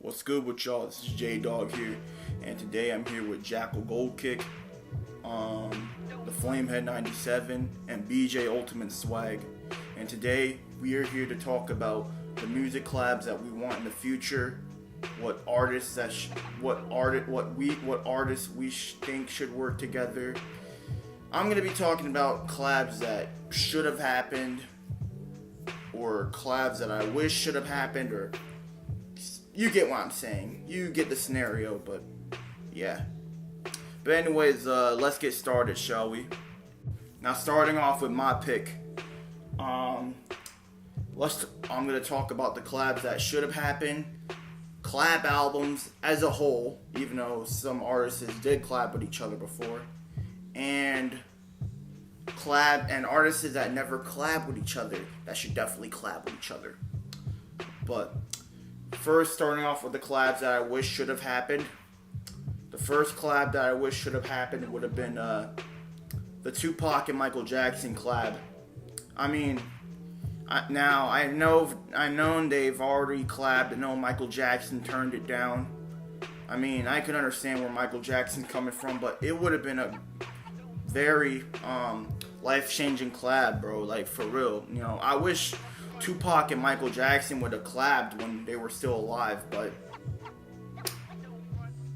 What's good with y'all? This is J Dawg here, and today I'm here with JackalGoldKick, the Flamehead97 and B.J Ultimate Swag, and today we are here to talk about the music collabs that we want in the future, what artists we think should work together. I'm gonna be talking about collabs that should have happened, or collabs that I wish should have happened, or you get what I'm saying. You get the scenario, but yeah. But anyways, let's get started, shall we? Now, starting off with my pick, I'm gonna talk about the collabs that should have happened, collab albums as a whole, even though some artists did collab with each other before, and artists that never collab with each other that should definitely collab with each other. But first, starting off with the collabs that I wish should have happened. The first collab that I wish should have happened would have been the Tupac and Michael Jackson collab. I mean, I know they've already collabed. I know Michael Jackson turned it down. I mean, I can understand where Michael Jackson's coming from, but it would have been a very life-changing collab, bro. Like, for real. You know, I wish Tupac and Michael Jackson would have collabed when they were still alive, but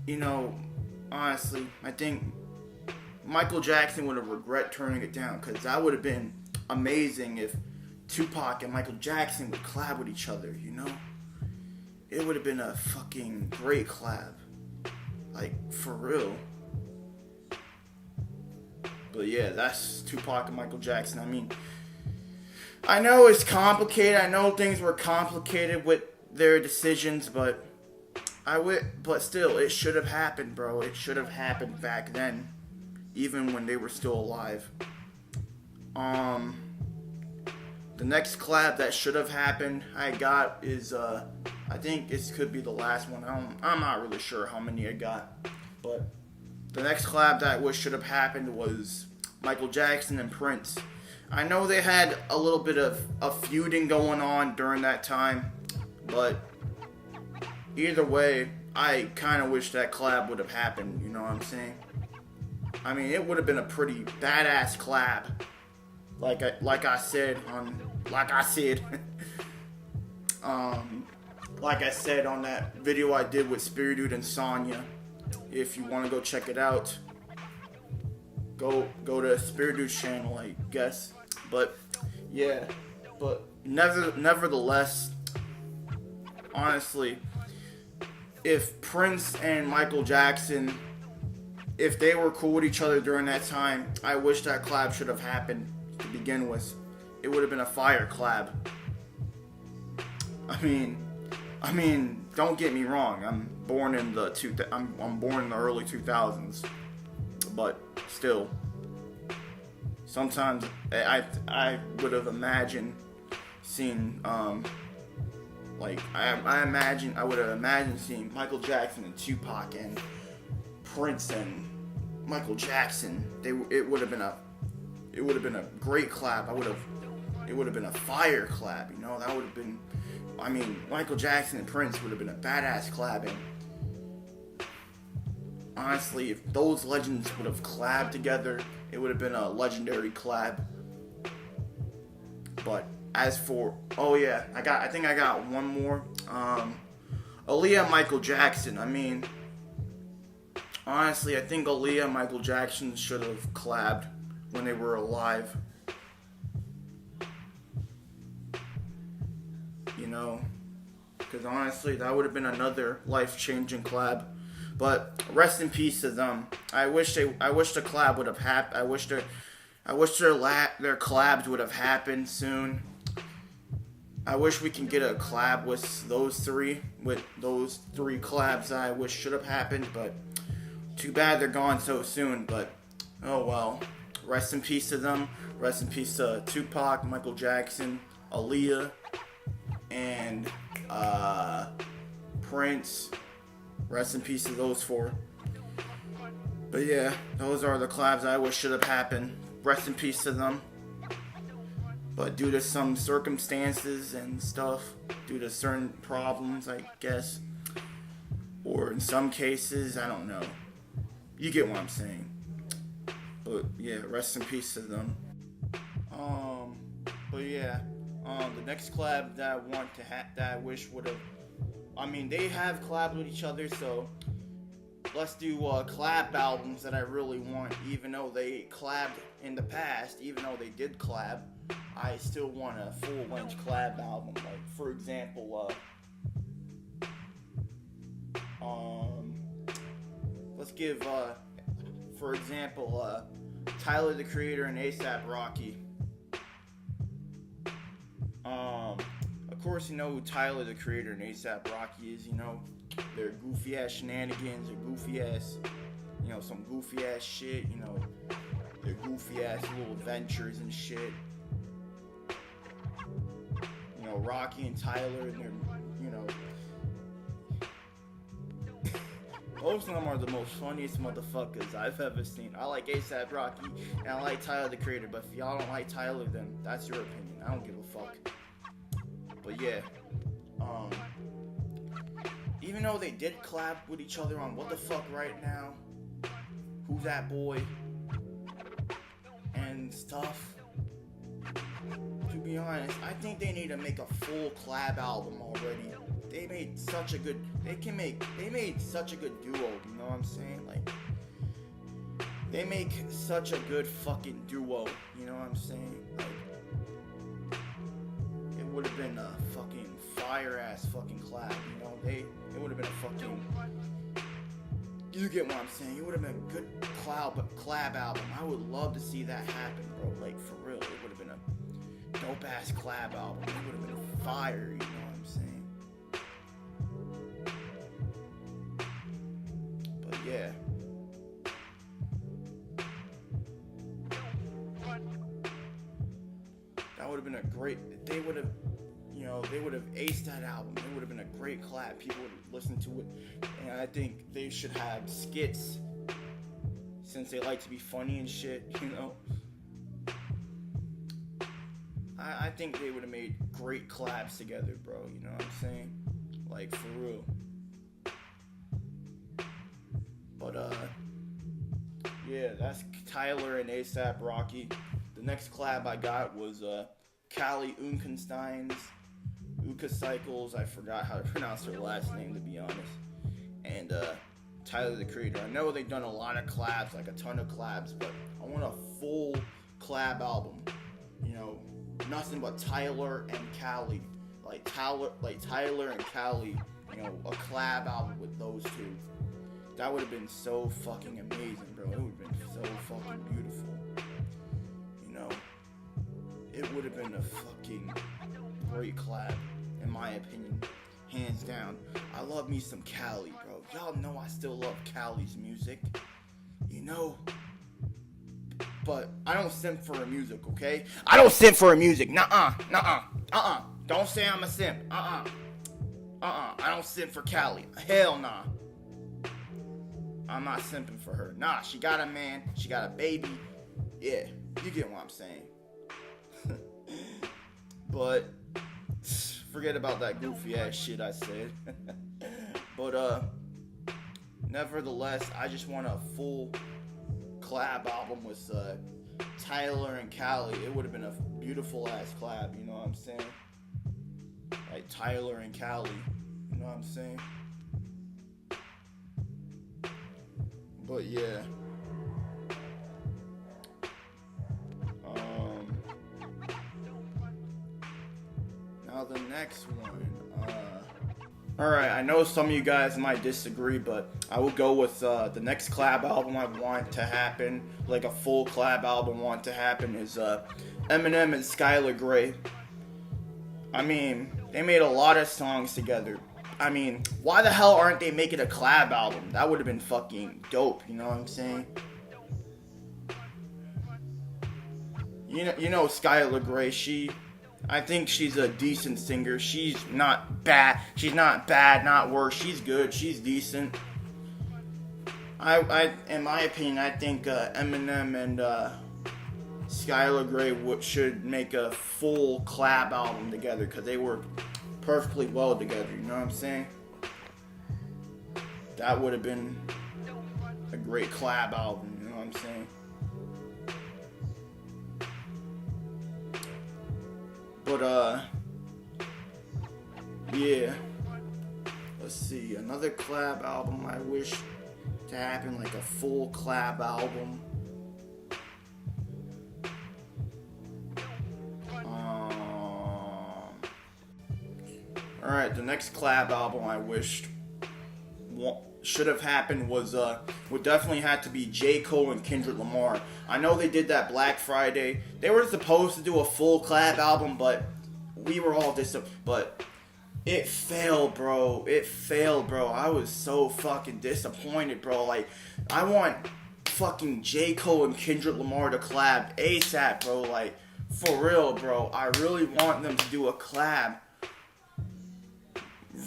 you know, honestly, I think Michael Jackson would have regret turning it down, because that would have been amazing if Tupac and Michael Jackson would collab with each other, you know? It would have been a fucking great collab. Like, for real. But yeah, that's Tupac and Michael Jackson. I mean, I know it's complicated. I know things were complicated with their decisions, but still, it should have happened, bro. It should have happened back then, even when they were still alive. The next collab that should have happened, I got is I think this could be the last one. I'm not really sure how many I got, but the next collab that I wish should have happened was Michael Jackson and Prince. I know they had a little bit of a feuding going on during that time, but either way, I kind of wish that collab would have happened, you know what I'm saying? I mean, it would have been a pretty badass collab. Like I said on that video I did with Spiridude and Sonya. If you want to go check it out, go to Spiridude's channel, I guess. But yeah, but nevertheless, honestly, if Prince and Michael Jackson, if they were cool with each other during that time, I wish that collab should have happened to begin with. It would have been a fire collab. I mean, don't get me wrong. I'm born in the early 2000s, but still, sometimes I would have imagined seeing I would have imagined seeing Michael Jackson and Tupac and Prince and Michael Jackson. It would have been a great collab. It would have been a fire collab, you know. That would have been, I mean, Michael Jackson and Prince would have been a badass collab, and honestly, if those legends would have collabed together, it would have been a legendary collab. But as for, I think I got one more. Aaliyah, Michael Jackson. I mean, honestly, I think Aaliyah and Michael Jackson should have collabed when they were alive. You know, because honestly, that would have been another life-changing collab. But rest in peace to them. I wish the collab would have happened. I wish their collabs would have happened soon. I wish we can get a collab with those three collabs that I wish should have happened, but too bad they're gone so soon. But oh well. Rest in peace to them. Rest in peace to Tupac, Michael Jackson, Aaliyah, and Prince. Rest in peace to those four. But yeah, those are the collabs I wish should have happened. Rest in peace to them. But due to some circumstances and stuff, due to certain problems, I guess, Or in some cases, I don't know. You get what I'm saying. But yeah, rest in peace to them. But yeah, the next collab that I want to that I wish would have, I mean, they have collabed with each other, so let's do collab albums that I really want. Even though they collabed in the past, even though they did collab, I still want a full-length collab album. Like, for example, let's give, for example, Tyler the Creator and A$AP Rocky. Of course, you know who Tyler the Creator and A$AP Rocky is. You know, their goofy ass shenanigans, their goofy ass, you know, some goofy ass shit. You know, their goofy ass little adventures and shit. You know, Rocky and Tyler and their, you know, most of them are the most funniest motherfuckers I've ever seen. I like A$AP Rocky and I like Tyler the Creator, but if y'all don't like Tyler, then that's your opinion. I don't give a fuck. But yeah, even though they did collab with each other on What the Fuck Right Now, Who's That Boy, and stuff, to be honest, I think they need to make a full collab album already. They made such a good, they made such a good duo, you know what I'm saying? Like, they make such a good fucking duo, you know what I'm saying? Like, it would have been a fucking fire-ass fucking collab, you know? It would have been a fucking, you get what I'm saying? It would have been a good collab album. I would love to see that happen, bro. Like, for real, it would have been a dope-ass collab album. It would have been fire, you know what I'm saying? But yeah. That would have been a great, they would have, you know, they would have aced that album. It would have been a great collab. People would have listened to it. And I think they should have skits, since they like to be funny and shit, you know. I think they would have made great collabs together, bro. You know what I'm saying? Like, for real. But, yeah, that's Tyler and A$AP Rocky. The next collab I got was, Callie Unkenstein's Cycles. I forgot how to pronounce her last name, to be honest. And, Tyler the Creator. I know they've done a lot of collabs, like a ton of collabs, but I want a full collab album. You know, nothing but Tyler and Callie. Like Tyler and Callie, you know, a collab album with those two. That would have been so fucking amazing, bro. It would have been so fucking beautiful. You know, it would have been a fucking great collab, in my opinion. Hands down. I love me some Callie, bro. Y'all know I still love Callie's music. You know? But I don't simp for her music, okay? I don't simp for her music. Nuh-uh. Don't say I'm a simp. I don't simp for Callie. Hell nah. I'm not simping for her. Nah, she got a man. She got a baby. Yeah, you get what I'm saying. But forget about that goofy ass shit I said. But nevertheless, I just want a full collab album with Tyler and Callie. It would have been a beautiful ass collab, you know what I'm saying? Like Tyler and Callie, you know what I'm saying? But yeah. Now the next one. Alright, I know some of you guys might disagree, but I will go with the next collab album I want to happen, like a full collab album want to happen, is Eminem and Skylar Grey. I mean, they made a lot of songs together. I mean, why the hell aren't they making a collab album? That would have been fucking dope, you know what I'm saying? You know Skylar Grey, I think she's a decent singer. She's not bad. She's not bad, not worse. She's good. She's decent. In my opinion, I think Eminem and Skylar Grey should make a full collab album together because they work perfectly well together. You know what I'm saying? That would have been a great collab album, you know what I'm saying? But yeah. Let's see, another collab album I wish to happen, like a full collab album. Alright, the next collab album I wished should have happened was would definitely have to be J. Cole and Kendrick Lamar. I know they did that Black Friday. They were supposed to do a full collab album, but we were all but it failed, bro. It failed, bro. I was so fucking disappointed, bro. Like, I want fucking J. Cole and Kendrick Lamar to collab ASAP, bro. Like, for real, bro. I really want them to do a collab.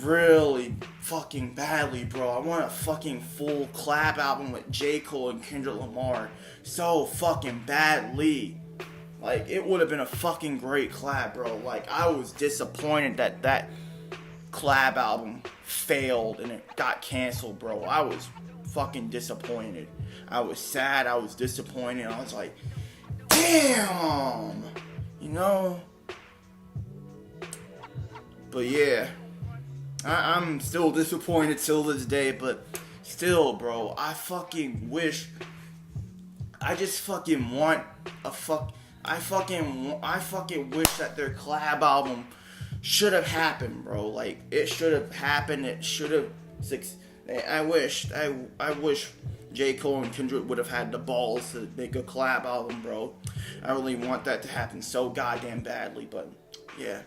Really fucking badly, bro. I want a fucking full collab album with J. Cole and Kendrick Lamar so fucking badly. Like, it would have been a fucking great collab, bro. Like, I was disappointed that collab album failed and it got canceled, bro. I was fucking disappointed. I was sad. I was disappointed. I was like, damn, you know. But yeah, I'm still disappointed till this day. But still, bro, I fucking wish. I just fucking want a I fucking wish that their collab album should have happened, bro. Like, it should have happened. It should have. I wish J. Cole and Kendrick would have had the balls to make a collab album, bro. I really want that to happen so goddamn badly, but yeah.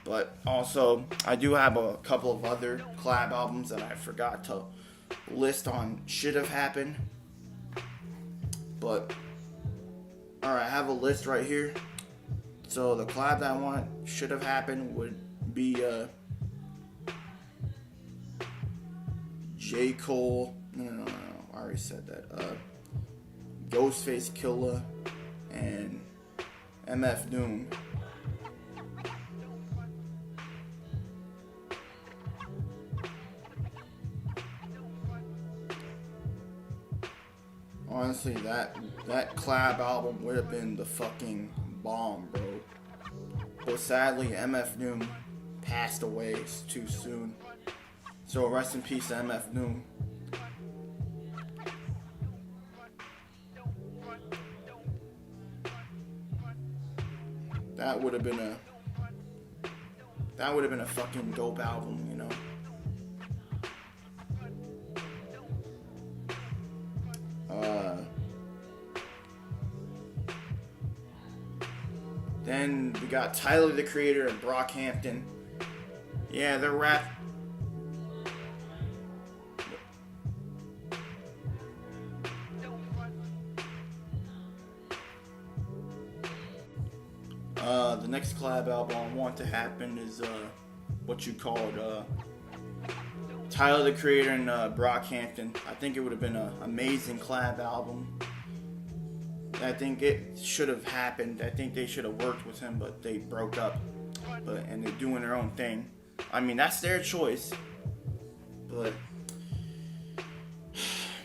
But also, I do have a couple of other collab albums that I forgot to list on should have happened. But alright, I have a list right here. So the collab that I want should have happened would be J. Cole. No, I already said that. Ghostface Killah and MF Doom. Honestly, that collab album would have been the fucking bomb, bro. But sadly, MF Doom passed away too soon. So rest in peace to MF Doom. That would have been a fucking dope album, you know. Then we got Tyler the Creator and Brockhampton. Yeah, they're rap. The next collab album I want to happen is what you called Tyler the Creator and Brockhampton. I think it would have been an amazing collab album. I think it should have happened. I think they should have worked with him, but they broke up. And they're doing their own thing. I mean, that's their choice. But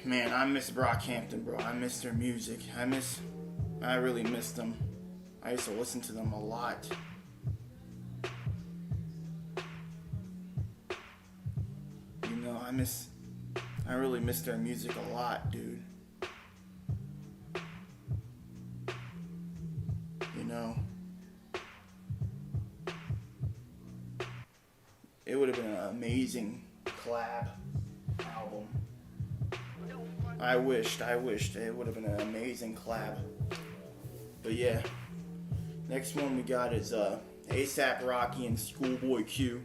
man, I miss Brockhampton, bro. I miss their music. I really miss them. I used to listen to them a lot. You know, I really miss their music a lot, dude. You know, it would have been an amazing collab album. I wished it would have been an amazing collab. But yeah, next one we got is A$AP Rocky and Schoolboy Q.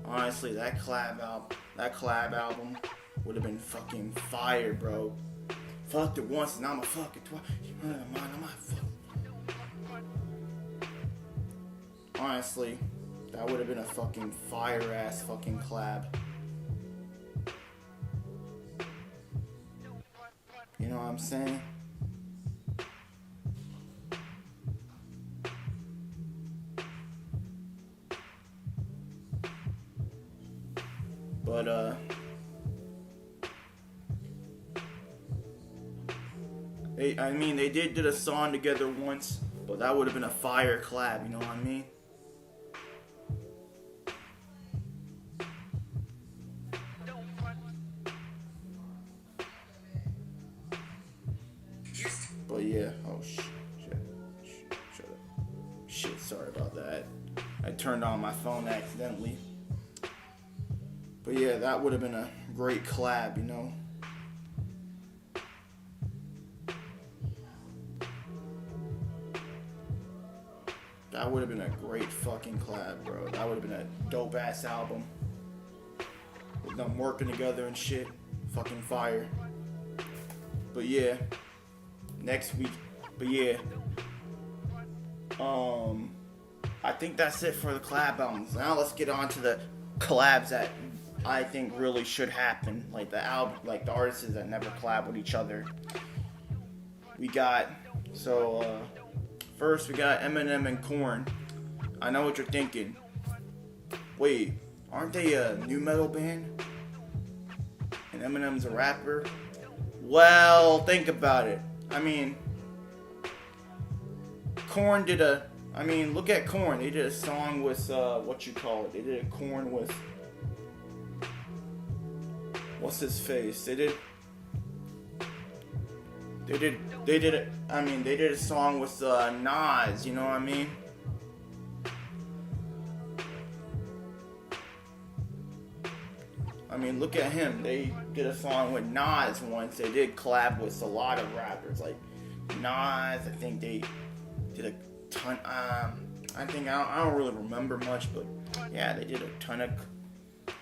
Honestly, that collab album would have been fucking fire, bro. Fucked it once and I'ma fuck it twice. Honestly, that would have been a fucking fire ass fucking collab. You know what I'm saying? But they did a song together once, but that would have been a fire collab, you know what I mean? But yeah, oh shit, shut up. Shit, sorry about that. I turned on my phone accidentally. But yeah, that would have been a great collab, you know? That would have been a great fucking collab, bro. That would have been a dope ass album. With them working together and shit. Fucking fire. But yeah. Next week. But yeah. I think that's it for the collab albums. Now let's get on to the collabs that I think really should happen. Like the album, like the artists that never collab with each other. We got, first we got Eminem and Korn. I know what you're thinking. Wait, aren't they a new metal band? And Eminem's a rapper? Well, think about it. I mean, Korn did look at Korn. They did a song with, They did a Korn with, what's his face? They did a song with Nas, you know what I mean? I mean, look at him. They did a song with Nas once. They did collab with a lot of rappers, like Nas. I think they did a ton. I don't really remember much, but yeah, they did a ton of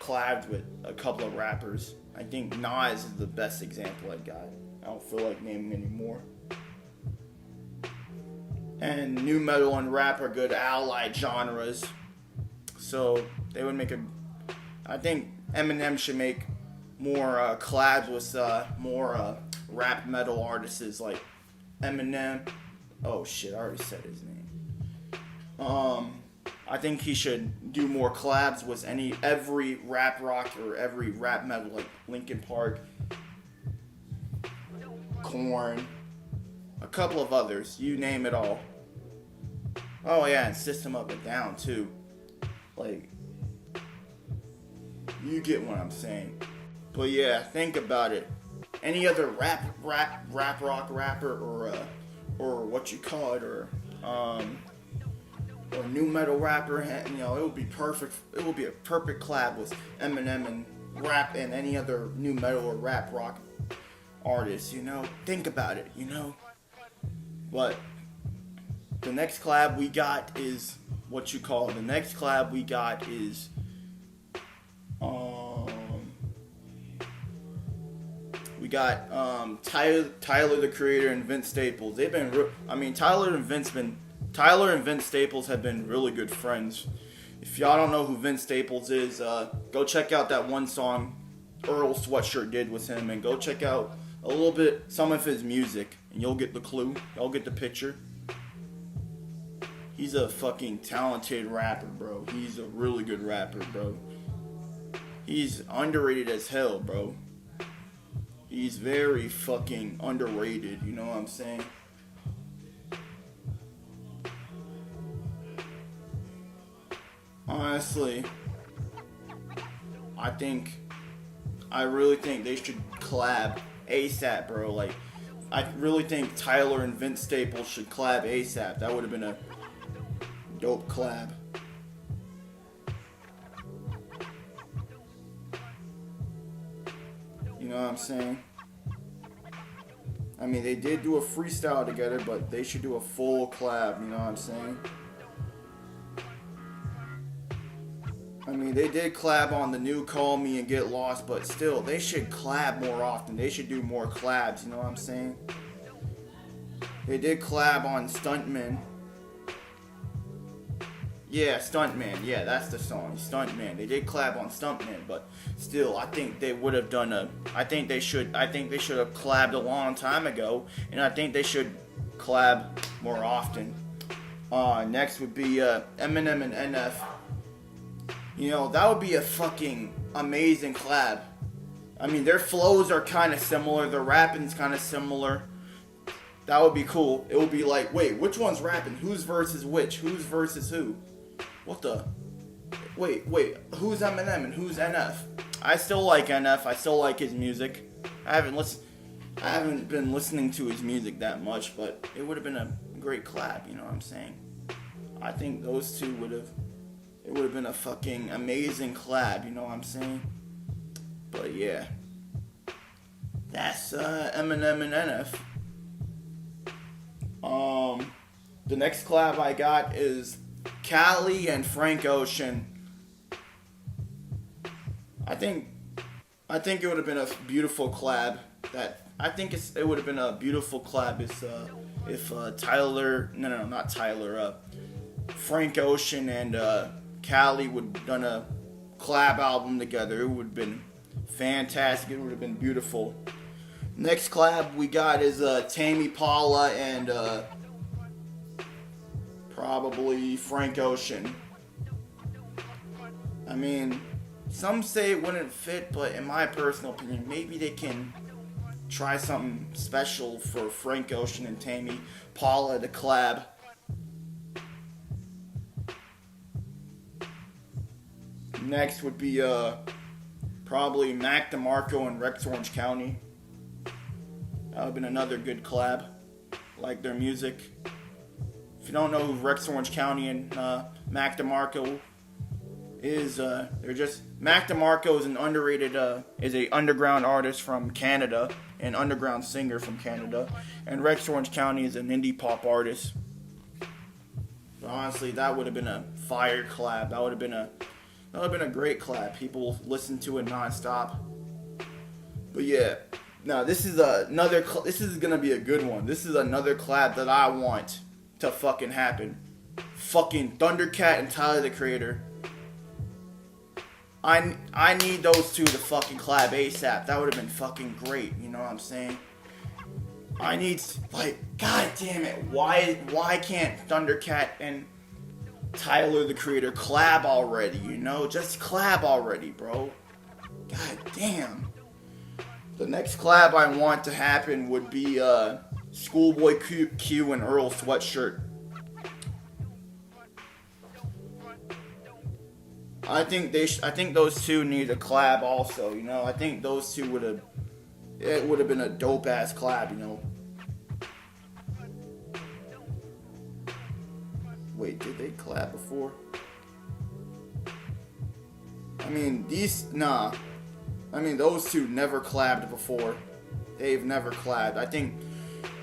collabs with a couple of rappers. I think Nas is the best example I got. I don't feel like naming any more. And new metal and rap are good allied genres. So they would make I think Eminem should make more collabs with more rap metal artists like Eminem. Oh shit, I already said his name. I think he should do more collabs with every rap rock or every rap metal, like Linkin Park, Korn, a couple of others. You name it all. Oh yeah, and System of a Down too. Like, you get what I'm saying. But yeah, think about it. Any other rap rock rapper or what you call it, or new metal rapper, you know, it would be perfect. It would be a perfect collab with Eminem and rap and any other new metal or rap rock artist, you know. Think about it, you know. But the next collab we got is we got Tyler the Creator and Vince Staples. They've been Tyler and Vince Staples have been really good friends. If y'all don't know who Vince Staples is, go check out that one song Earl Sweatshirt did with him, and go check out a little bit some of his music, and you'll get the clue. You'll get the picture. He's a fucking talented rapper, bro. He's a really good rapper, bro. He's underrated as hell, bro. He's very fucking underrated, you know what I'm saying? Honestly, I really think they should collab ASAP, bro. Like, I really think Tyler and Vince Staples should collab ASAP. That would have been a dope collab. You know what I'm saying? I mean, they did do a freestyle together, but they should do a full collab, you know what I'm saying? I mean, they did collab on the new Call Me and Get Lost, but still, they should collab more often. They should do more collabs, you know what I'm saying? They did collab on Stuntman. Yeah, Stuntman. Yeah, that's the song, Stuntman. They did collab on Stuntman, but still, I think they would have done I think they should have collabed a long time ago, and I think they should collab more often. Next would be Eminem and NF. You know, that would be a fucking amazing collab. I mean, their flows are kind of similar. Their rapping's kind of similar. That would be cool. It would be like, wait, which one's rapping? Who's versus which? Who's versus who? What the? Wait, who's Eminem and who's NF? I still like NF. I still like his music. I haven't been listening to his music that much, but it would have been a great collab, you know what I'm saying? I think those two it would have been a fucking amazing collab, you know what I'm saying? But yeah. That's Eminem and NF. The next collab I got is Cali and Frank Ocean. I think it would have been a beautiful collab. It would have been a beautiful collab if Frank Ocean and Cali would have done a collab album together. It would have been fantastic. It would have been beautiful. Next collab we got is Tame Impala and probably Frank Ocean. I mean, some say it wouldn't fit, but in my personal opinion, maybe they can try something special for Frank Ocean and Tame Impala to collab. Next would be probably Mac DeMarco and Rex Orange County. That would have been another good collab. Like their music. If you don't know who Rex Orange County and Mac DeMarco is, Mac DeMarco is an underrated, is a underground artist from Canada, an underground singer from Canada, and Rex Orange County is an indie pop artist. But honestly, that would have been a fire collab. That would have been a great collab. People listen to it nonstop. But yeah, now this is gonna be a good one. This is another collab that I want to fucking happen. Fucking Thundercat and Tyler the Creator. I need those two to fucking collab ASAP. That would have been fucking great. You know what I'm saying? I need, like, god damn it. Why can't Thundercat and Tyler the Creator collab already? You know, just collab already, bro. God damn. The next collab I want to happen would be Schoolboy Q and Earl Sweatshirt. I think those two need a collab also, you know. I think those two would have been a dope ass collab, you know. Wait, did they collab before? Those two never collabed before. They've never collabed.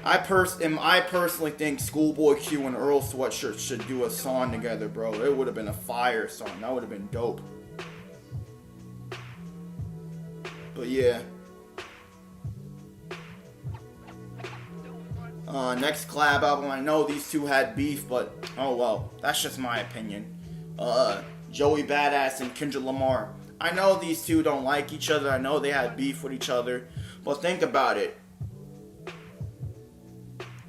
I personally think Schoolboy Q and Earl Sweatshirt should do a song together, bro. It would have been a fire song. That would have been dope. But yeah. Next collab album. I know these two had beef, but oh well. That's just my opinion. Joey Badass and Kendrick Lamar. I know these two don't like each other. I know they had beef with each other. But think about it.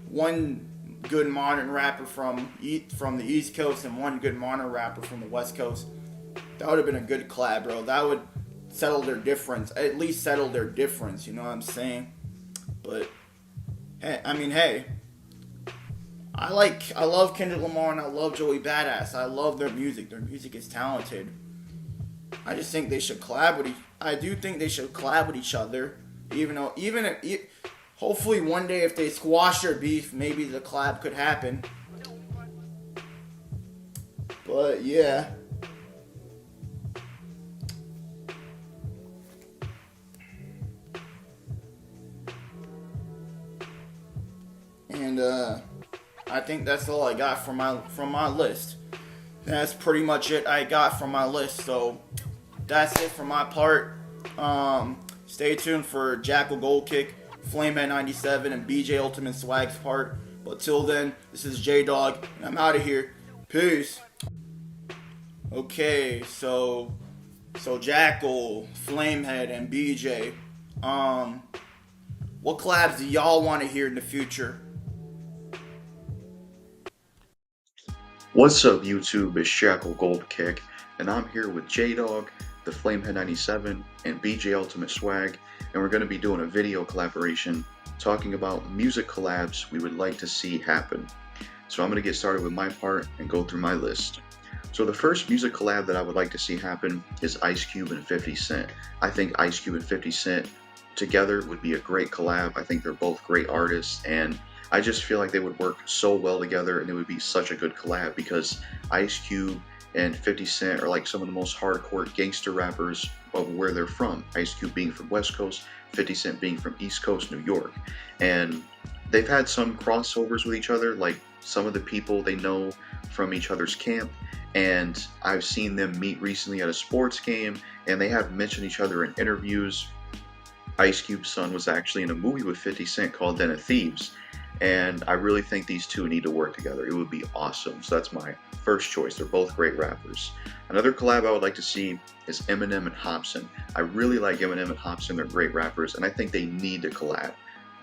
One good modern rapper from the East Coast and one good modern rapper from the West Coast. That would have been a good collab, bro. That would settle their difference. At least settle their difference, you know what I'm saying? But hey, I love Kendrick Lamar and I love Joey Badass. I love their music. Their music is talented. I just think they should collab I do think they should collab with each other. Hopefully one day if they squash their beef, maybe the collab could happen. But yeah. And I think that's all I got from my list. That's pretty much it I got from my list. So that's it for my part. Stay tuned for JackalGoldKick, Flamehead97 and B.J Ultimate Swag's part. But till then, this is J Dawg and I'm out of here. Peace. Okay, so Jackal, Flamehead, and B.J. What collabs do y'all want to hear in the future? What's up, YouTube? It's JackalGoldKick, and I'm here with J Dawg, The Flamehead97, and B.J Ultimate Swag, and we're going to be doing a video collaboration talking about music collabs we would like to see happen. So I'm going to get started with my part and go through my list. So the first music collab that I would like to see happen is Ice Cube and 50 Cent. I think Ice Cube and 50 Cent together would be a great collab. I think they're both great artists, and I just feel like they would work so well together, and it would be such a good collab because Ice Cube and 50 Cent are like some of the most hardcore gangster rappers of where they're from. Ice Cube being from West Coast, 50 Cent being from East Coast, New York. And they've had some crossovers with each other, like some of the people they know from each other's camp. And I've seen them meet recently at a sports game, and they have mentioned each other in interviews. Ice Cube's son was actually in a movie with 50 Cent called Den of Thieves. And I really think these two need to work together. It would be awesome. So that's my first choice. They're both great rappers. Another collab I would like to see is Eminem and Hopsin. I really like Eminem and Hopsin. They're great rappers, and I think they need to collab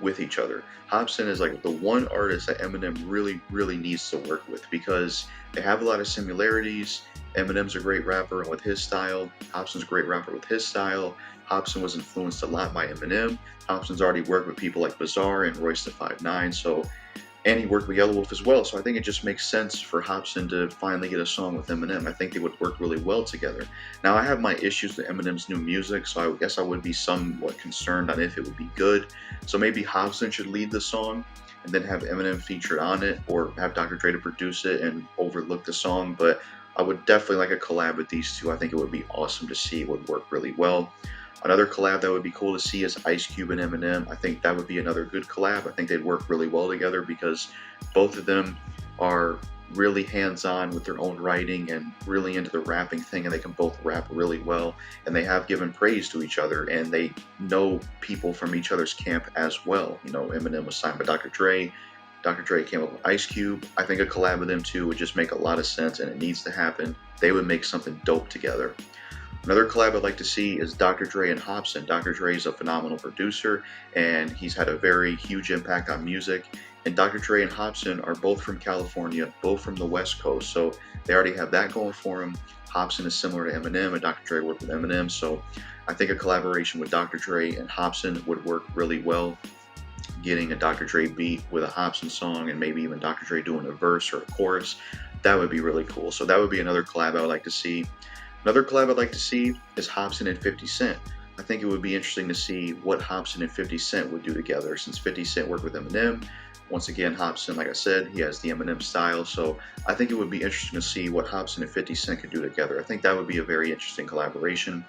with each other. Hopsin is like the one artist that Eminem really needs to work with because they have a lot of similarities. Eminem's a great rapper with his style. Hopsin's a great rapper with his style. Hopsin was influenced a lot by Eminem. Hopsin's already worked with people like Bizarre and Royce the 5'9", and he worked with Yellow Wolf as well. So I think it just makes sense for Hopsin to finally get a song with Eminem. I think they would work really well together. Now I have my issues with Eminem's new music, so I guess I would be somewhat concerned on if it would be good. So maybe Hopsin should lead the song and then have Eminem featured on it, or have Dr. Dre to produce it and overlook the song. But I would definitely like a collab with these two. I think it would be awesome to see. It would work really well. Another collab that would be cool to see is Ice Cube and Eminem. I think that would be another good collab. I think they'd work really well together because both of them are really hands-on with their own writing and really into the rapping thing, and they can both rap really well, and they have given praise to each other, and they know people from each other's camp as well. You know, Eminem was signed by Dr. Dre. Dr. Dre came up with Ice Cube. I think a collab with them two would just make a lot of sense, and it needs to happen. They would make something dope together. Another collab I'd like to see is Dr. Dre and Hopsin. Dr. Dre is a phenomenal producer, and he's had a very huge impact on music. And Dr. Dre and Hopsin are both from California, both from the West Coast, so they already have that going for them. Hopsin is similar to Eminem, and Dr. Dre worked with Eminem, so I think a collaboration with Dr. Dre and Hopsin would work really well. Getting a Dr. Dre beat with a Hopsin song, and maybe even Dr. Dre doing a verse or a chorus, that would be really cool. So that would be another collab I would like to see. Another collab I'd like to see is Hopsin and 50 Cent. I think it would be interesting to see what Hopsin and 50 Cent would do together, since 50 Cent worked with Eminem. Once again, Hopsin, like I said, he has the Eminem style, so I think it would be interesting to see what Hopsin and 50 Cent could do together. I think that would be a very interesting collaboration.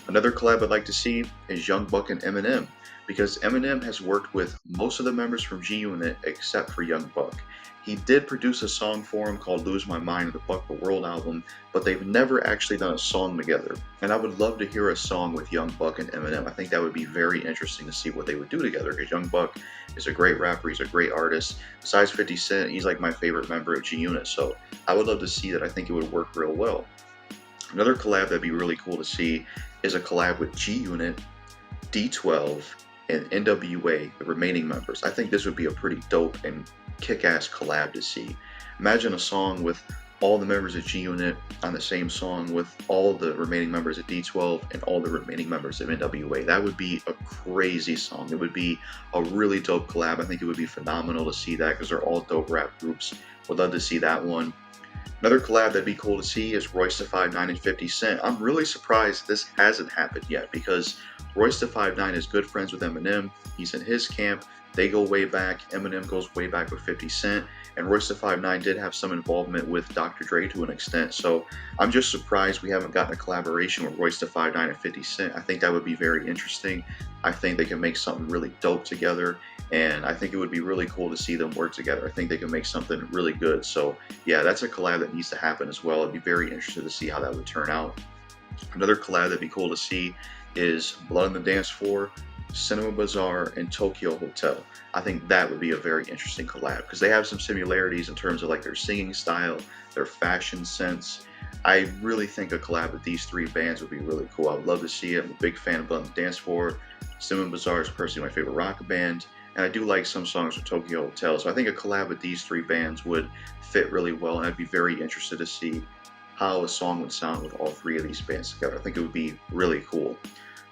Another collab I'd like to see is Young Buck and Eminem, because Eminem has worked with most of the members from G-Unit except for Young Buck. He did produce a song for him called Lose My Mind, the Buck the World album, but they've never actually done a song together. And I would love to hear a song with Young Buck and Eminem. I think that would be very interesting to see what they would do together, because Young Buck is a great rapper, he's a great artist. Besides 50 Cent, he's like my favorite member of G-Unit, so I would love to see that. I think it would work real well. Another collab that'd be really cool to see is a collab with G-Unit, D12, and NWA, the remaining members. I think this would be a pretty dope and kick-ass collab to see. Imagine a song with all the members of G-Unit on the same song with all the remaining members of D12 and all the remaining members of NWA. That would be a crazy song. It would be a really dope collab. I think it would be phenomenal to see that because they're all dope rap groups. Would love to see that one. Another collab that'd be cool to see is Royce the 5'9" and 50 Cent. I'm really surprised this hasn't happened yet because Royce the 5'9" is good friends with Eminem. He's in his camp. They go way back. Eminem goes way back with 50 Cent. And Royce the 5'9" did have some involvement with Dr. Dre to an extent. So I'm just surprised we haven't gotten a collaboration with Royce the 5'9" and 50 Cent. I think that would be very interesting. I think they can make something really dope together. And I think it would be really cool to see them work together. I think they can make something really good. So yeah, that's a collab that needs to happen as well. I'd be very interested to see how that would turn out. Another collab that'd be cool to see is Blood on the Dance Floor, Cinema Bazaar, and Tokyo Hotel. I think that would be a very interesting collab because they have some similarities in terms of like their singing style, their fashion sense. I really think a collab with these three bands would be really cool. I would love to see it. I'm a big fan of Blood on the Dance Floor. Cinema Bazaar is personally my favorite rock band, and I do like some songs from Tokyo Hotel. So I think a collab with these three bands would fit really well, and I'd be very interested to see how a song would sound with all three of these bands together. I think it would be really cool.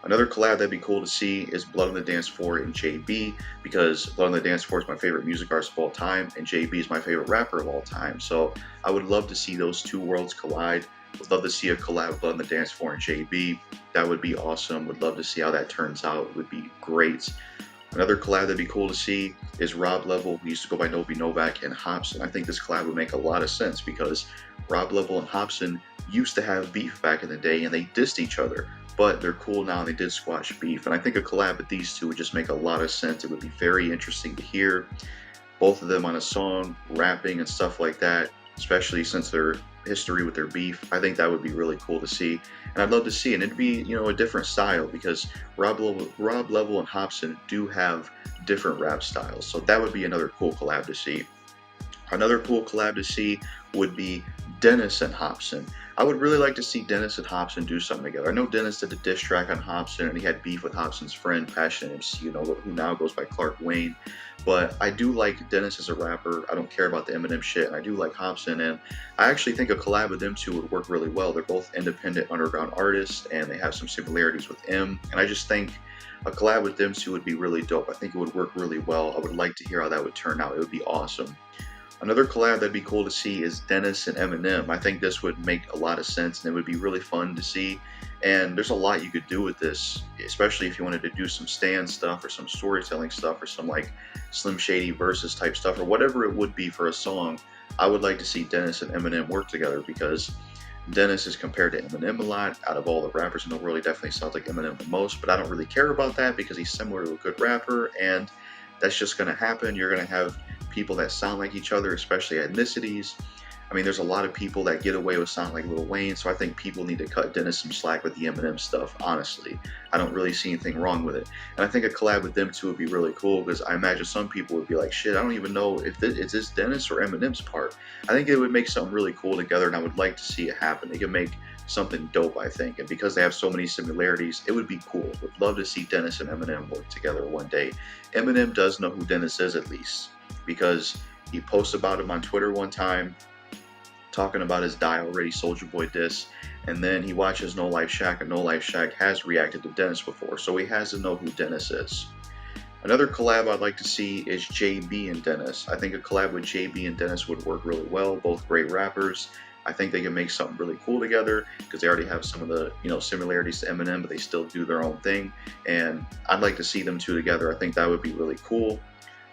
Another collab that'd be cool to see is Blood on the Dance Floor and JB, because Blood on the Dance Floor is my favorite music artist of all time, and JB is my favorite rapper of all time. So I would love to see those two worlds collide. Would love to see a collab with Blood on the Dance Floor and JB. That would be awesome. Would love to see how that turns out. It would be great. Another collab that'd be cool to see is Rob Level, who used to go by Novi Novak, and Hopsin. I think this collab would make a lot of sense because Rob Level and Hopsin used to have beef back in the day and they dissed each other, but they're cool now and they did squash beef. And I think a collab with these two would just make a lot of sense. It would be very interesting to hear both of them on a song, rapping and stuff like that, especially since their history with their beef. I think that would be really cool to see, and I'd love to see it. And it'd be, you know, a different style because Rob Level and Hopsin do have different rap styles, so that would be another cool collab to see. Another cool collab to see would be Dennis and Hopsin. I would really like to see Dennis and Hopsin do something together. I know Dennis did a diss track on Hopsin and he had beef with Hopsin's friend, Passionate MC, you know, who now goes by Clark Wayne. But I do like Dennis as a rapper. I don't care about the Eminem shit, and I do like Hopsin, and I actually think a collab with them two would work really well. They're both independent underground artists, and they have some similarities with M, and I just think a collab with them two would be really dope. I think it would work really well. I would like to hear how that would turn out. It would be awesome. Another collab that'd be cool to see is Dennis and Eminem. I think this would make a lot of sense and it would be really fun to see. And there's a lot you could do with this, especially if you wanted to do some stand stuff or some storytelling stuff or some like Slim Shady versus type stuff or whatever it would be for a song. I would like to see Dennis and Eminem work together because Dennis is compared to Eminem a lot. Out of all the rappers in the world, he definitely sounds like Eminem the most, but I don't really care about that because he's similar to a good rapper, and that's just going to happen. You're going to have people that sound like each other, especially ethnicities. I mean, there's a lot of people that get away with sounding like Lil Wayne, so I think people need to cut Dennis some slack with the Eminem stuff, honestly. I don't really see anything wrong with it. And I think a collab with them two would be really cool because I imagine some people would be like, shit, I don't even know if is this Dennis or Eminem's part. I think it would make something really cool together, and I would like to see it happen. They could make something dope, I think, and because they have so many similarities, it would be cool. Would love to see Dennis and Eminem work together one day. Eminem does know who Dennis is, at least, because he posted about him on Twitter one time, talking about his Die Already Soulja Boy diss, and then he watches No Life Shaq, and No Life Shaq has reacted to Dennis before, so he has to know who Dennis is. Another collab I'd like to see is JB and Dennis. I think a collab with JB and Dennis would work really well, both great rappers. I think they can make something really cool together because they already have some of the, you know, similarities to Eminem, but they still do their own thing, and I'd like to see them two together. I think that would be really cool.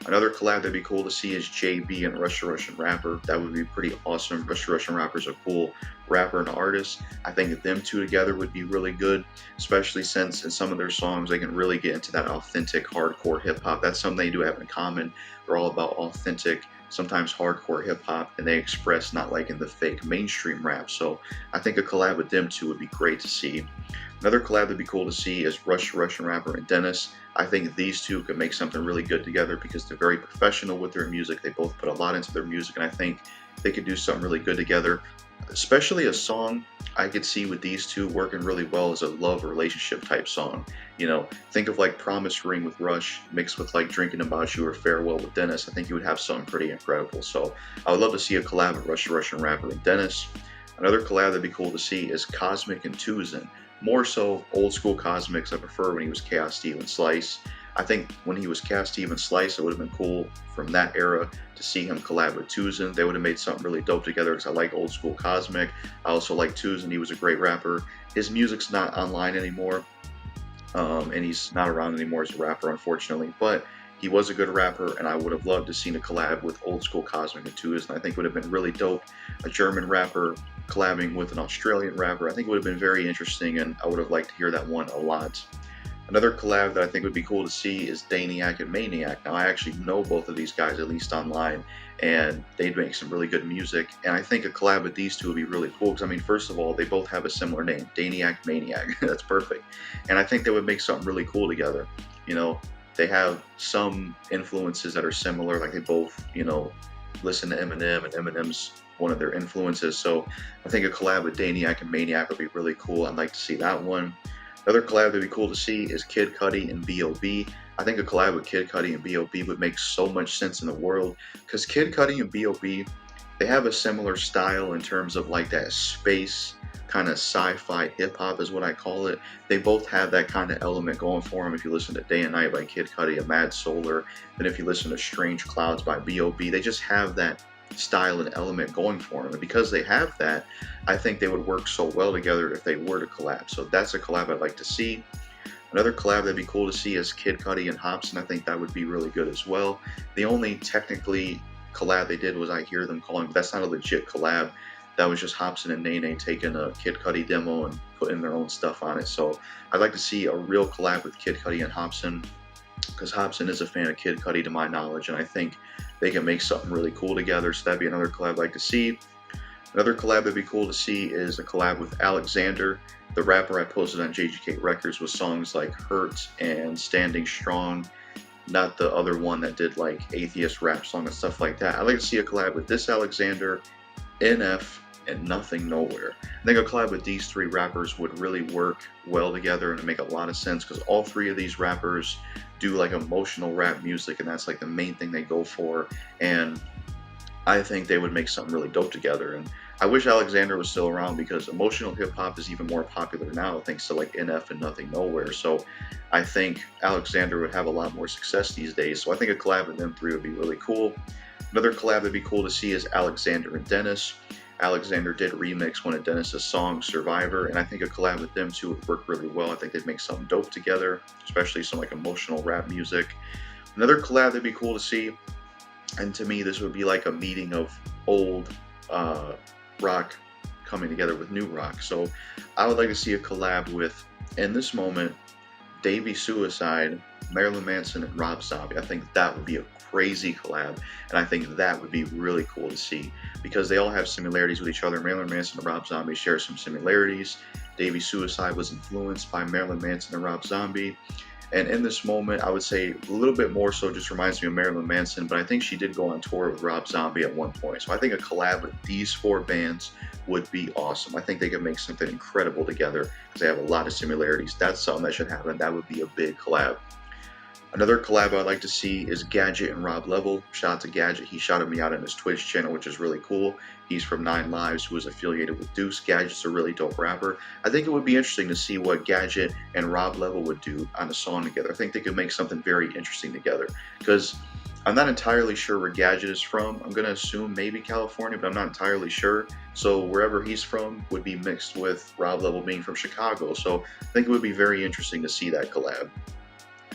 Another collab that'd be cool to see is JB and Russian Rapper. That would be pretty awesome. Russian Rapper's a cool rapper and artist. I think them two together would be really good, especially since in some of their songs they can really get into that authentic hardcore hip hop. That's something they do have in common. They're all about authentic, sometimes hardcore hip hop, and they express not like in the fake mainstream rap. So I think a collab with them two would be great to see. Another collab that'd be cool to see is Russian Rapper and Dennis. I think these two could make something really good together because they're very professional with their music. They both put a lot into their music, and I think they could do something really good together. Especially a song I could see with these two working really well as a love relationship type song. You know, think of like Promise Ring with Rush mixed with like Drinking About You or Farewell with Dennis. I think you would have something pretty incredible. So I would love to see a collab of Russian Rapper and Dennis. Another collab that'd be cool to see is Cosmic and Tuzin. More so old school Cosmics. I prefer when he was Chaos Steve and Slice. I think when he was Chaos Steve and Slice, it would have been cool from that era to see him collab with Tuzin. They would have made something really dope together because I like old school Cosmic. I also like Tuzin. He was a great rapper. His music's not online anymore, and he's not around anymore as a rapper, unfortunately. But he was a good rapper, and I would have loved to see a collab with old school Cosmic and Tuzin. I think it would have been really dope. A German rapper collabing with an Australian rapper. I think it would have been very interesting, and I would have liked to hear that one a lot. Another collab that I think would be cool to see is Daniac and Maniac. Now, I actually know both of these guys, at least online, and they'd make some really good music. And I think a collab with these two would be really cool because, I mean, first of all, they both have a similar name, Daniac, Maniac. That's perfect. And I think they would make something really cool together. You know, they have some influences that are similar, like they both, you know, listen to Eminem, and Eminem's one of their influences. So I think a collab with Daniac and Maniac would be really cool. I'd like to see that one. Another collab that'd be cool to see is Kid Cudi and B.O.B. I think a collab with Kid Cudi and B.O.B. would make so much sense in the world because Kid Cudi and B.O.B., they have a similar style in terms of like that space kind of sci-fi hip-hop is what I call it. They both have that kind of element going for them. If you listen to Day and Night by Kid Cudi and Mad Solar, and if you listen to Strange Clouds by B.O.B., they just have that style and element going for them. And because they have that, I think they would work so well together if they were to collab. So that's a collab I'd like to see. Another collab that'd be cool to see is Kid Cudi and Hopsin. I think that would be really good as well. The only technically collab they did was I Hear Them Calling, but that's not a legit collab. That was just Hopsin and Nene taking a Kid Cudi demo and putting their own stuff on it. So I'd like to see a real collab with Kid Cudi and Hopsin, because Hopsin is a fan of Kid Cudi to my knowledge, and I think they can make something really cool together. So that'd be another collab I'd like to see. Another collab that'd be cool to see is a collab with Alexander, the rapper I posted on JGK Records with songs like Hurt and Standing Strong, not the other one that did like atheist rap song and stuff like that. I'd like to see a collab with this Alexander, NF, and Nothing Nowhere. I think a collab with these three rappers would really work well together and make a lot of sense, because all three of these rappers do like emotional rap music, and that's like the main thing they go for, and I think they would make something really dope together. And I wish Alexander was still around, because emotional hip-hop is even more popular now thanks to like NF and Nothing Nowhere. So I think Alexander would have a lot more success these days. So I think a collab with them three would be really cool. Another collab that'd be cool to see is Alexander and Dennis. Alexander did remix one of Dennis's songs, Survivor, and I think a collab with them two would work really well. I think they'd make something dope together, especially some like emotional rap music. Another collab that'd be cool to see, and to me this would be like a meeting of old rock coming together with new rock. So I would like to see a collab with, in this moment, Davey Suicide, Marilyn Manson, and Rob Zombie. I think that would be a crazy collab, and I think that would be really cool to see, because they all have similarities with each other. Marilyn Manson and Rob Zombie share some similarities. Davey Suicide was influenced by Marilyn Manson and Rob Zombie, and in this moment I would say a little bit more so just reminds me of Marilyn Manson, but I think she did go on tour with Rob Zombie at one point. So I think a collab with these four bands would be awesome. I think they could make something incredible together because they have a lot of similarities. That's something that should happen. That would be a big collab. Another collab I'd like to see is Gadget and Rob Level. Shout out to Gadget. He shouted me out on his Twitch channel, which is really cool. He's from 9 Lives, who is affiliated with Deuce. Gadget's a really dope rapper. I think it would be interesting to see what Gadget and Rob Level would do on a song together. I think they could make something very interesting together, because I'm not entirely sure where Gadget is from. I'm going to assume maybe California, but I'm not entirely sure. So wherever he's from would be mixed with Rob Level being from Chicago. So I think it would be very interesting to see that collab.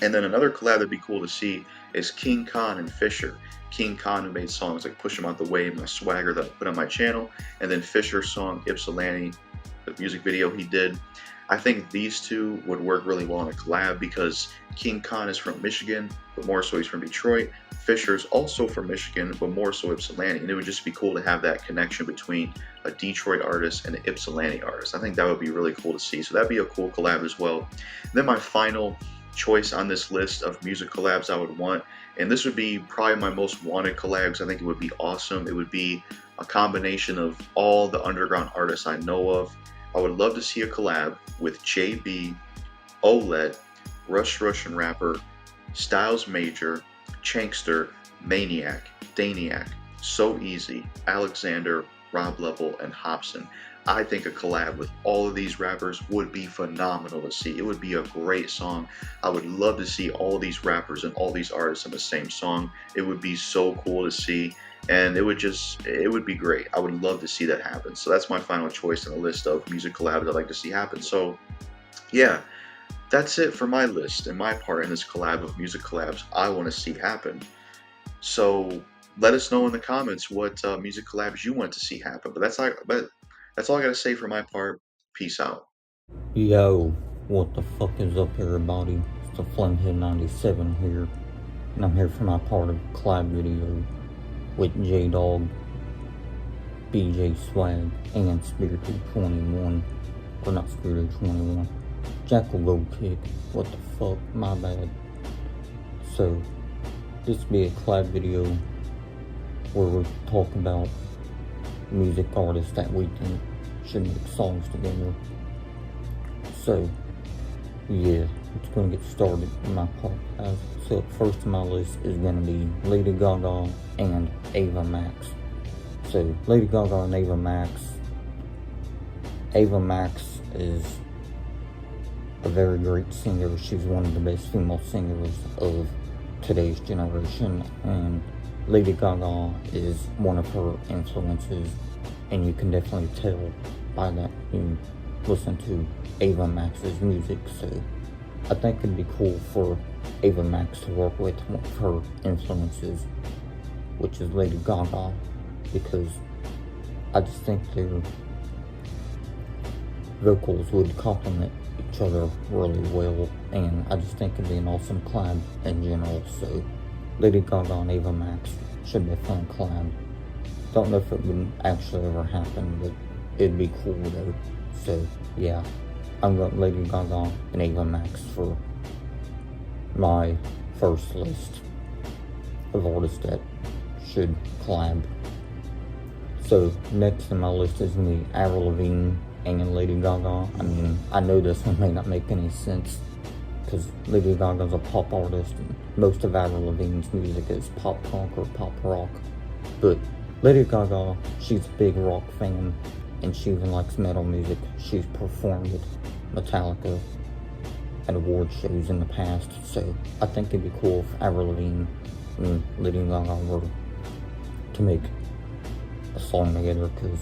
And then another collab that'd be cool to see is King Khan and Fisher. King Khan, who made songs like Push 'Em Out the Way, My Swagger, that I put on my channel, and then Fisher's song Ypsilanti, the music video he did. I think these two would work really well in a collab, because King Khan is from Michigan, but more so he's from Detroit. Fisher's also from Michigan, but more so Ypsilanti, and it would just be cool to have that connection between a Detroit artist and an Ypsilanti artist. I think that would be really cool to see. So that'd be a cool collab as well. And then my final choice on this list of music collabs I would want, and this would be probably my most wanted collabs. I think it would be awesome. It would be a combination of all the underground artists I know of. I would love to see a collab with JB, Olet, Russian Rapper, Styles Major, Chankster, Maniac, Daniac, So Easy, Alexander, Rob Level, and Hopsin. I think a collab with all of these rappers would be phenomenal to see. It would be a great song. I would love to see all these rappers and all these artists in the same song. It would be so cool to see, and it would be great. I would love to see that happen. So that's my final choice on the list of music collabs I'd like to see happen. So yeah, that's it for my list and my part in this collab of music collabs I want to see happen. So let us know in the comments what music collabs you want to see happen. But that's all I gotta say for my part. Peace out. Yo, what the fuck is up, everybody? It's the Flamehead97 here, and I'm here for my part of the collab video with J Dawg, B.J Swag, and Spirited21. Or not Spirited21. JackalGoldKick. What the fuck? My bad. So, this will be a collab video where we talk about music artists that we think should make songs together. So yeah, it's gonna get started in my part, guys. So first on my list is gonna be Lady Gaga and Ava Max. So, Lady Gaga and Ava Max. Ava Max is a very great singer. She's one of the best female singers of today's generation, and Lady Gaga is one of her influences, and you can definitely tell by that you listen to Ava Max's music. So I think it'd be cool for Ava Max to work with one of her influences, which is Lady Gaga, because I just think their vocals would complement each other really well, and I just think it'd be an awesome collab in general. So Lady Gaga and Ava Max should be a fun collab. Don't know if it would actually ever happen, but it'd be cool though. So yeah, I'm going Lady Gaga and Ava Max for my first list of artists that should collab. So next on my list is me, Avril Lavigne and Lady Gaga. I mean, I know this one may not make any sense because Lady Gaga's a pop artist and most of Avril Lavigne's music is pop punk or pop rock. But Lady Gaga, she's a big rock fan and she even likes metal music. She's performed with Metallica at award shows in the past. So I think it'd be cool if Avril Lavigne and Lady Gaga were to make a song together, because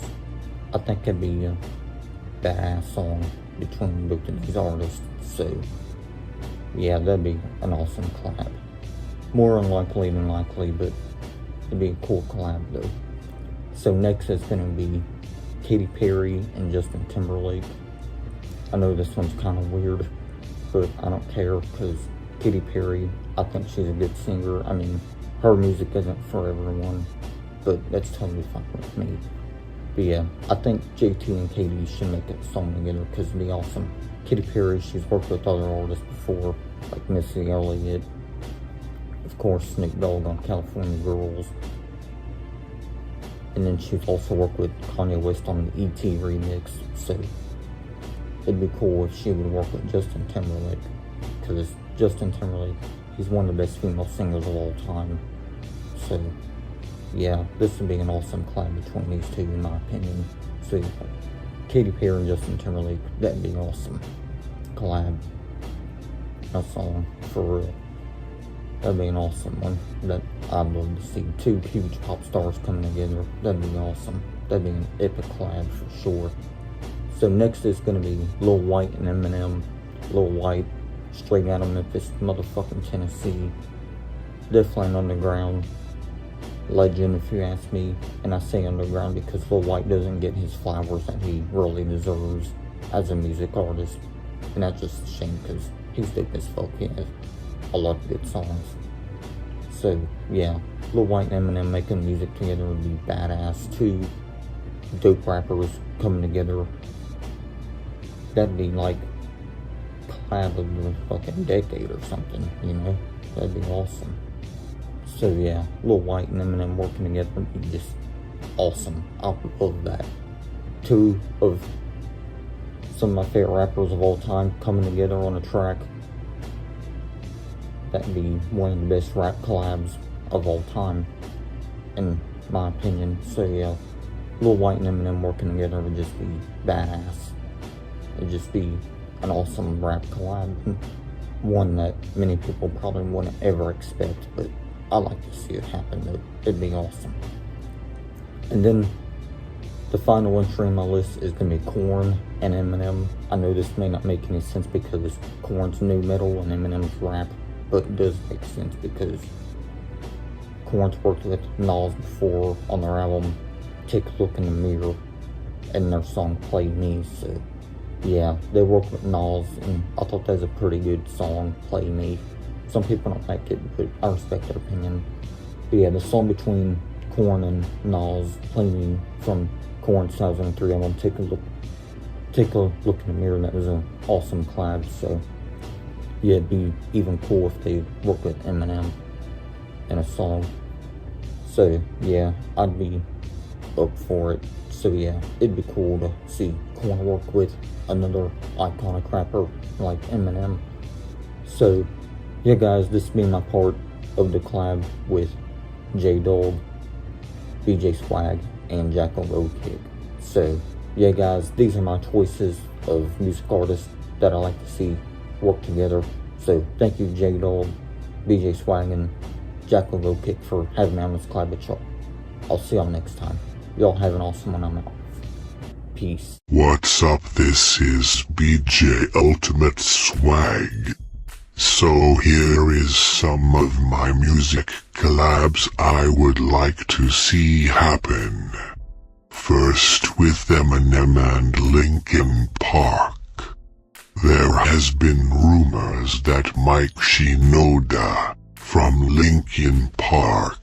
I think it'd be a badass song between both of these artists. So yeah, that'd be an awesome collab. More unlikely than likely, but it'd be a cool collab though. So next is gonna be Katy Perry and Justin Timberlake. I know this one's kind of weird, but I don't care, because Katy Perry, I think she's a good singer. I mean, her music isn't for everyone, but that's totally fine with me. But yeah, I think JT and Katy should make a song together because it'd be awesome. Katy Perry, she's worked with other artists before, like Missy Elliott, of course Snoop Dogg on California Girls, and then she's also worked with Kanye West on the E.T. remix. So it'd be cool if she would work with Justin Timberlake, because Justin Timberlake, he's one of the best female singers of all time. So yeah, this would be an awesome collab between these two in my opinion. So yeah, Katy Perry and Justin Timberlake, that'd be awesome collab. A song, for real. That'd be an awesome one that I'd love to see. Two huge pop stars coming together, that'd be awesome. That'd be an epic collab for sure. So next is gonna be Lil White and Eminem. Lil White, straight out of Memphis, motherfucking Tennessee. Definitely an underground legend if you ask me, and I say underground because Lil White doesn't get his flowers that he really deserves as a music artist, and that's just a shame because he's dope as fuck. He has a lot of good songs. So yeah, Lil White and Eminem making music together would be badass. Two dope rappers coming together, that'd be like collab of the fucking decade or something, you know? That'd be awesome. So yeah, Lil White and Eminem working together would be just awesome. I would love that. Two of some of my favorite rappers of all time coming together on a track. That'd be one of the best rap collabs of all time, in my opinion. So yeah, Lil White and Eminem working together would just be badass. It'd just be an awesome rap collab. One that many people probably wouldn't ever expect, but I like to see it happen though. It'd be awesome. And then the final entry on my list is gonna be Korn and Eminem. I know this may not make any sense because Korn's new metal and Eminem's rap, but it does make sense because Korn's worked with Nas before on their album Take a Look in the Mirror and their song Play Me. So yeah, they worked with Nas and I thought that was a pretty good song, Play Me. Some people don't like it, but I respect their opinion. But yeah, the song between Korn and Nas, Play Me, from Korn's 2003 album, Take a Look in the Mirror, that was an awesome collab. So yeah, it'd be even cool if they worked with Eminem in a song. So yeah, I'd be up for it. So yeah, it'd be cool to see Korn work with another iconic rapper like Eminem. So yeah guys, this being my part of the collab with J Dawg, B.J Swag, and JackalGoldKick. So, yeah guys, these are my choices of music artists that I like to see work together. So, thank you J Dawg, B.J Swag, and JackalGoldKick for having me on this collab with y'all. I'll see y'all next time. Y'all have an awesome one. I'm out. Peace. What's up? This is B.J Ultimate Swag. So here is some of my music collabs I would like to see happen. First, with Eminem and Linkin Park. There has been rumors that Mike Shinoda from Linkin Park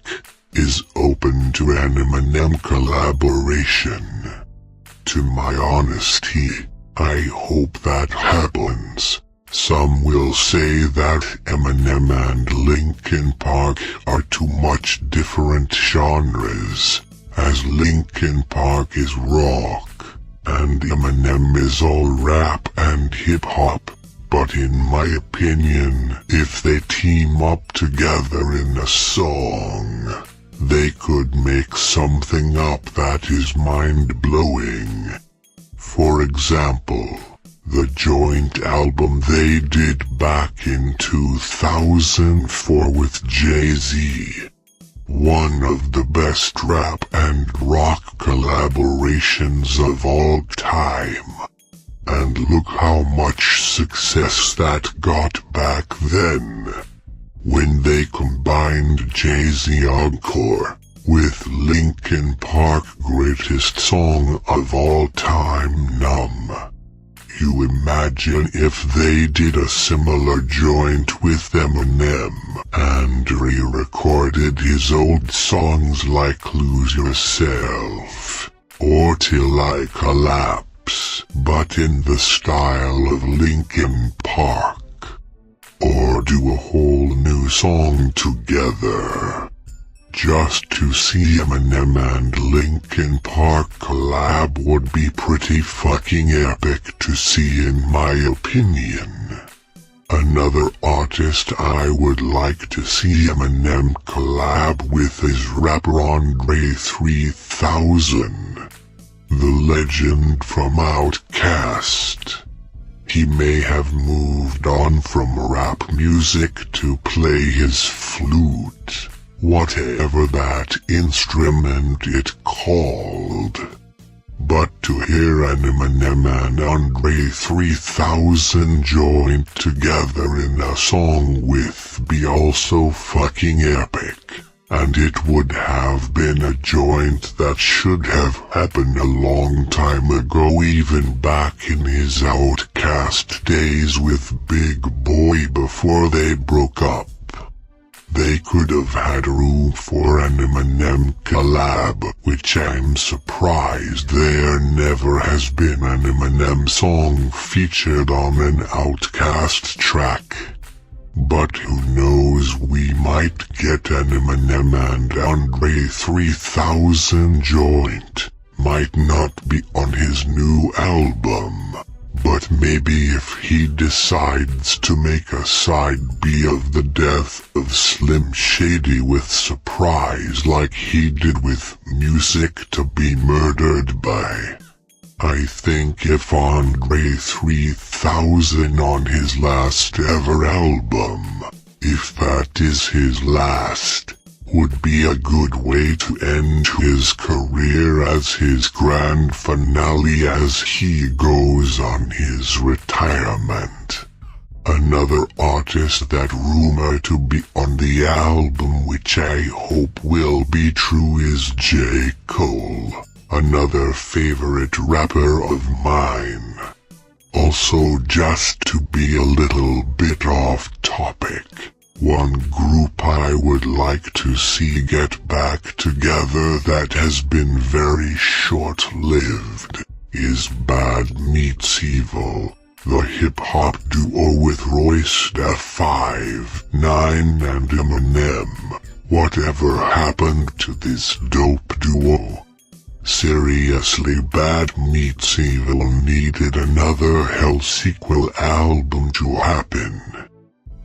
is open to an Eminem collaboration. To my honesty, I hope that happens. Some will say that Eminem and Linkin Park are too much different genres, as Linkin Park is rock, and Eminem is all rap and hip-hop. But in my opinion, if they team up together in a song, they could make something up that is mind-blowing. For example, the joint album they did back in 2004 with Jay-Z. One of the best rap and rock collaborations of all time. And look how much success that got back then, when they combined Jay-Z Encore with Linkin Park greatest song of all time, Numb. You imagine if they did a similar joint with Eminem and re-recorded his old songs like Lose Yourself or Till I Collapse, but in the style of Linkin Park, or do a whole new song together. Just to see Eminem and Linkin Park collab would be pretty fucking epic to see in my opinion. Another artist I would like to see Eminem collab with is rapper Andre 3000, the legend from Outkast. He may have moved on from rap music to play his flute, whatever that instrument it called. But to hear an Eminem and Andre 3000 joint together in a song would be also fucking epic. And it would have been a joint that should have happened a long time ago, even back in his Outkast days with Big Boy before they broke up. They could have had room for an Eminem collab, which I'm surprised there never has been an Eminem song featured on an Outkast track. But who knows, we might get an Eminem and Andre 3000 joint. Might not be on his new album, but maybe if he decides to make a side B of the death of Slim Shady with Surprise like he did with Music to Be Murdered By. I think if Andre 3000 on his last ever album, if that is his last, would be a good way to end his career as his grand finale as he goes on his retirement. Another artist that rumored to be on the album, which I hope will be true, is J. Cole. Another favorite rapper of mine. Also, just to be a little bit off topic, one group I would like to see get back together that has been very short-lived is Bad Meets Evil, the hip-hop duo with Royce da 5'9" and Eminem. Whatever happened to this dope duo? Seriously, Bad Meets Evil needed another Hell Sequel album to happen.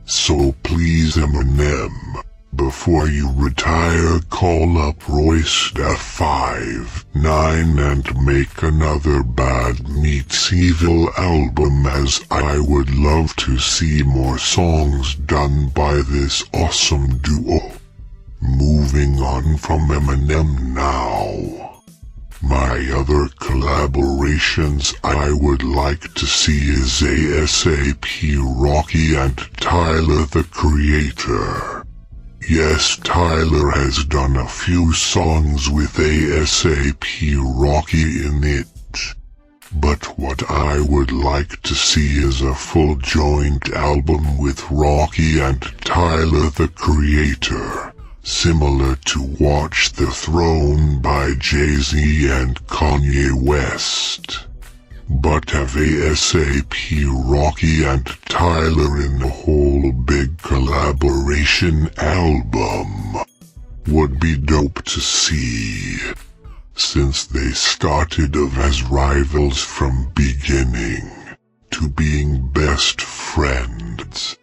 So please Eminem, Before you retire, call up Royce da 5'9" and make another Bad Meets Evil album, as I would love to see more songs done by this awesome duo. Moving on from Eminem now. My other collaborations I would like to see is ASAP Rocky and Tyler the Creator. Yes, Tyler has done a few songs with ASAP Rocky in it. But what I would like to see is a full joint album with Rocky and Tyler the Creator, similar to Watch the Throne by Jay-Z and Kanye West. But have ASAP Rocky and Tyler in a whole big collaboration album would be dope to see, since they started off as rivals from beginning, to being best friends,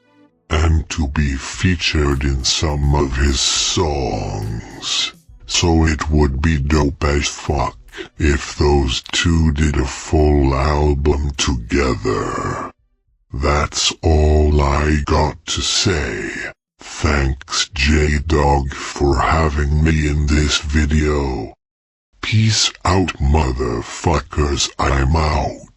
and to be featured in some of his songs. So it would be dope as fuck if those two did a full album together. That's all I got to say. Thanks J Dawg for having me in this video. Peace out, motherfuckers. I'm out.